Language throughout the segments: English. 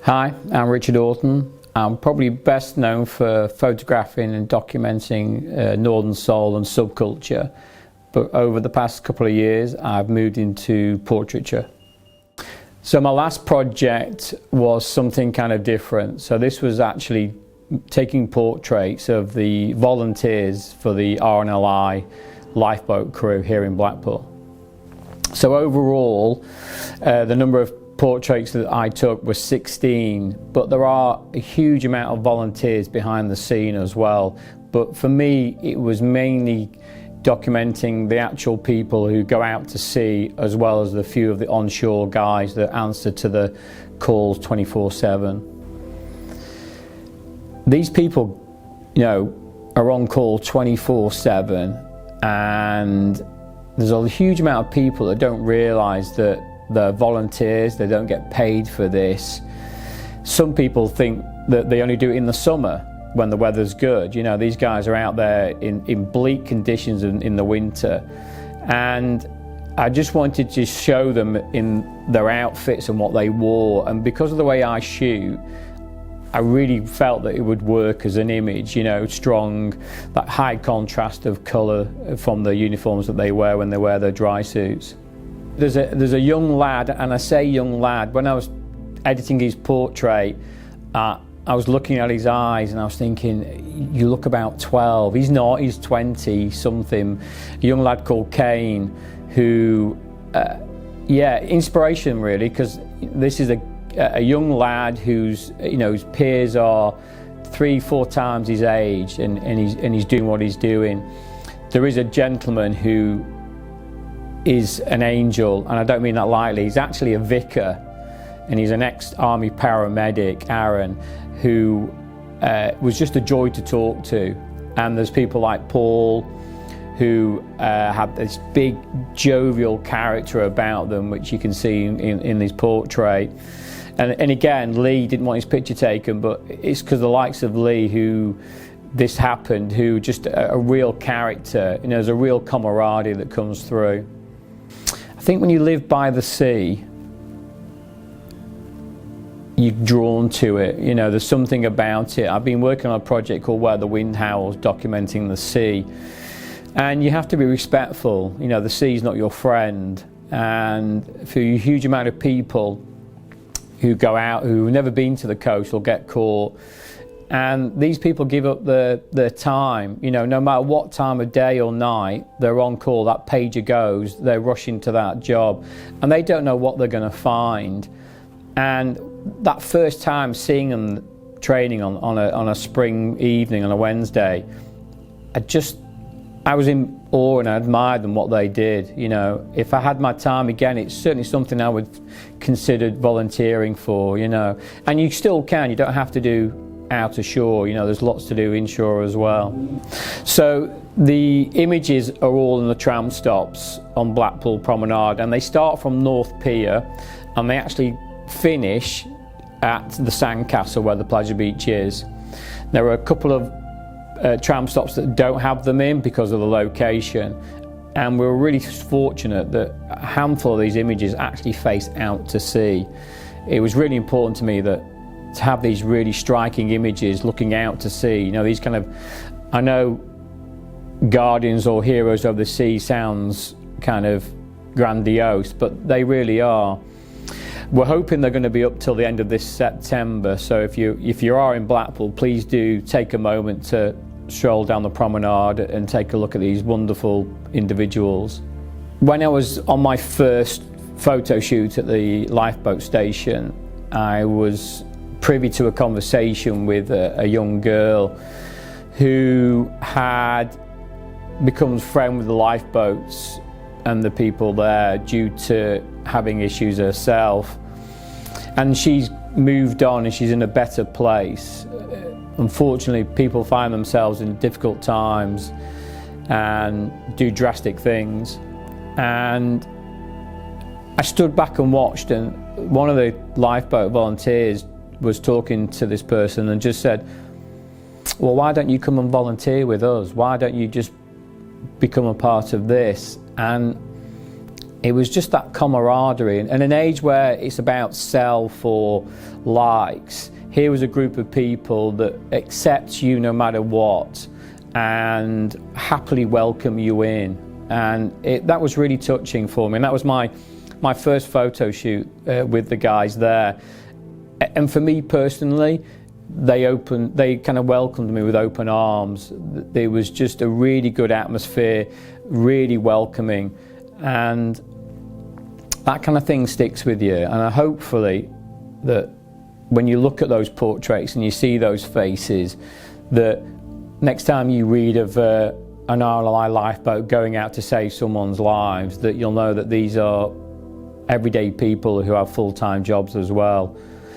Hi, I'm Richard Oughton. I'm probably best known for photographing and documenting Northern soul and subculture, but over the past couple of years I've moved into portraiture. So my last project was something kind of different. So this was actually taking portraits of the volunteers for the RNLI lifeboat crew here in Blackpool. So overall, the number of portraits that I took was 16, but there are a huge amount of volunteers behind the scene as well. But for me, it was mainly documenting the actual people who go out to sea, as well as the few of the onshore guys that answer to the calls 24/7. These people, are on call 24/7, and there's a huge amount of people that don't realise that they're volunteers, they don't get paid for this. Some people think that they only do it in the summer when the weather's good. These guys are out there in bleak conditions in the winter, and I just wanted to show them in their outfits and what they wore. And because of the way I shoot, I really felt that it would work as an image, strong, that high contrast of colour from the uniforms that they wear when they wear their dry suits. There's a young lad, and I say young lad, when I was editing his portrait, I was looking at his eyes and I was thinking, you look about 12. He's not, he's 20 something. A young lad called Kane, who, inspiration really, because this is a young lad whose peers are 3-4 times his age, and he's doing what he's doing. There is a gentleman who is an angel, and I don't mean that lightly. He's actually a vicar, and he's an ex-army paramedic, Aaron, who was just a joy to talk to. And there's people like Paul, who have this big jovial character about them, which you can see in his portrait. And again, Lee didn't want his picture taken, but it's because the likes of Lee, who this happened, who just a real character, there's a real camaraderie that comes through. I think when you live by the sea, you're drawn to it. There's something about it. I've been working on a project called Where the Wind Howls, documenting the sea. And you have to be respectful. The sea's not your friend. And for a huge amount of people who go out, who've never been to the coast, will get caught. And these people give up their time, no matter what time of day or night, they're on call, that pager goes, they're rushing to that job, and they don't know what they're going to find. And that first time seeing them training on a spring evening, on a Wednesday, I was in awe, and I admired them, what they did. If I had my time again, it's certainly something I would consider volunteering for, And you still can, you don't have to do out ashore, there's lots to do inshore as well. So the images are all in the tram stops on Blackpool Promenade, and they start from North Pier and they actually finish at the Sandcastle where the pleasure beach is. There are a couple of tram stops that don't have them in because of the location, and we're really fortunate that a handful of these images actually face out to sea. It was really important to me to have these really striking images looking out to sea. These kind of, I know guardians or heroes of the sea sounds kind of grandiose, but they really are. We're hoping they're going to be up till the end of this September, so if you are in Blackpool, please do take a moment to stroll down the promenade and take a look at these wonderful individuals. When I was on my first photo shoot at the lifeboat station, I was privy to a conversation with a young girl who had become friends with the lifeboats and the people there due to having issues herself, and she's moved on and she's in a better place. Unfortunately, people find themselves in difficult times and do drastic things, and I stood back and watched, and one of the lifeboat volunteers was talking to this person and just said, well, why don't you come and volunteer with us? Why don't you just become a part of this? And it was just that camaraderie, and an age where it's about self or likes. Here was a group of people that accept you no matter what and happily welcome you in, and that was really touching for me. And that was my first photo shoot with the guys there. And for me personally, they kind of welcomed me with open arms. There was just a really good atmosphere, really welcoming, and that kind of thing sticks with you. And hopefully that when you look at those portraits and you see those faces, that next time you read of an RLI lifeboat going out to save someone's lives, that you'll know that these are everyday people who have full-time jobs as well,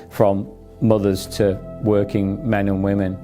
from mothers to working men and women.